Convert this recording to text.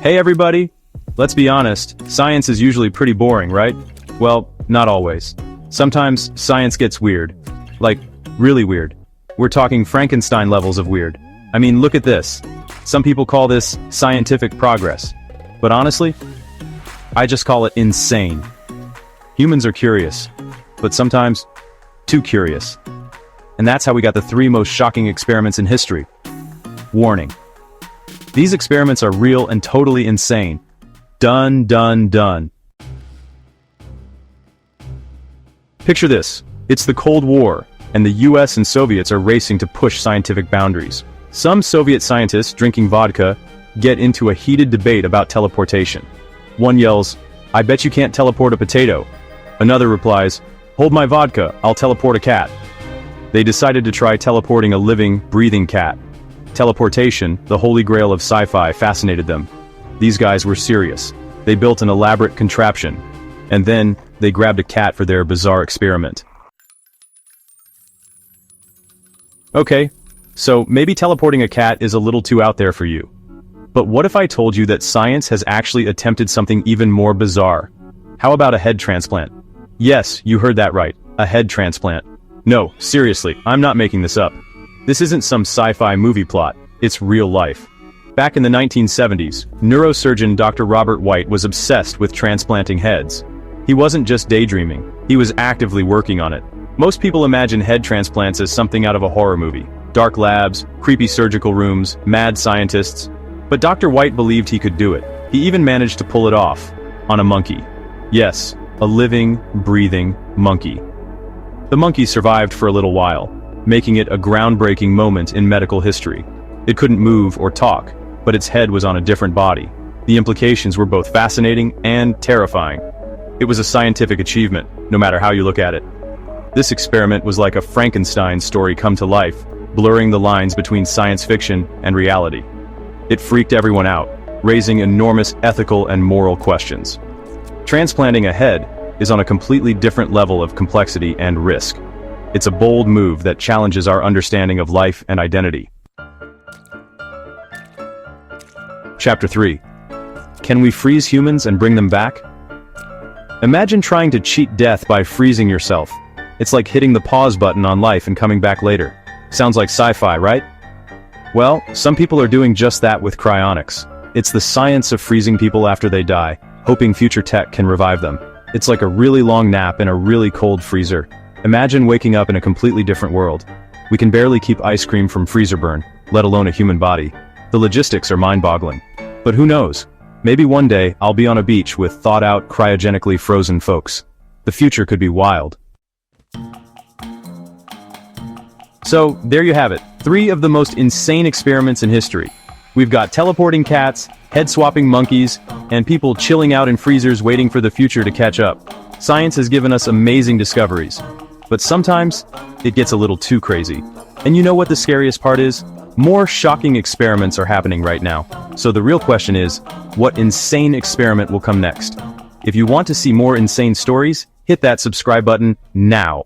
Hey everybody! Let's be honest, science is usually pretty boring, right? Well, not always. Sometimes science gets weird. Like, really weird. We're talking Frankenstein levels of weird. I mean, look at this. Some people call this scientific progress. But honestly, I just call it insane. Humans are curious, but sometimes too curious. And that's how we got the 3 most shocking experiments in history. Warning. These experiments are real and totally insane. Done. Picture this. It's the Cold War, and the US and Soviets are racing to push scientific boundaries. Some Soviet scientists drinking vodka get into a heated debate about teleportation. One yells, "I bet you can't teleport a potato." Another replies, "Hold my vodka, I'll teleport a cat." They decided to try teleporting a living, breathing cat. Teleportation, the holy grail of sci-fi, fascinated them. These guys were serious. They built an elaborate contraption, and then they grabbed a cat for their bizarre experiment. Okay, so maybe teleporting a cat is a little too out there for you. But what if I told you that science has actually attempted something even more bizarre? How about a head transplant? Yes, you heard that right, a head transplant. No, seriously, I'm not making this up. This isn't some sci-fi movie plot, it's real life. Back in the 1970s, neurosurgeon Dr. Robert White was obsessed with transplanting heads. He wasn't just daydreaming, he was actively working on it. Most people imagine head transplants as something out of a horror movie. Dark labs, creepy surgical rooms, mad scientists. But Dr. White believed he could do it. He even managed to pull it off. On a monkey. Yes, a living, breathing monkey. The monkey survived for a little while, making it a groundbreaking moment in medical history. It couldn't move or talk, but its head was on a different body. The implications were both fascinating and terrifying. It was a scientific achievement, no matter how you look at it. This experiment was like a Frankenstein story come to life, blurring the lines between science fiction and reality. It freaked everyone out, raising enormous ethical and moral questions. Transplanting a head is on a completely different level of complexity and risk. It's a bold move that challenges our understanding of life and identity. Chapter 3. Can we freeze humans and bring them back? Imagine trying to cheat death by freezing yourself. It's like hitting the pause button on life and coming back later. Sounds like sci-fi, right? Well, some people are doing just that with cryonics. It's the science of freezing people after they die, hoping future tech can revive them. It's like a really long nap in a really cold freezer. Imagine waking up in a completely different world. We can barely keep ice cream from freezer burn, let alone a human body. The logistics are mind-boggling. But who knows? Maybe one day I'll be on a beach with thawed-out, cryogenically frozen folks. The future could be wild. So, there you have it. 3 of the most insane experiments in history. We've got teleporting cats, head-swapping monkeys, and people chilling out in freezers waiting for the future to catch up. Science has given us amazing discoveries. But sometimes, it gets a little too crazy. And you know what the scariest part is? More shocking experiments are happening right now. So the real question is, what insane experiment will come next? If you want to see more insane stories, hit that subscribe button now.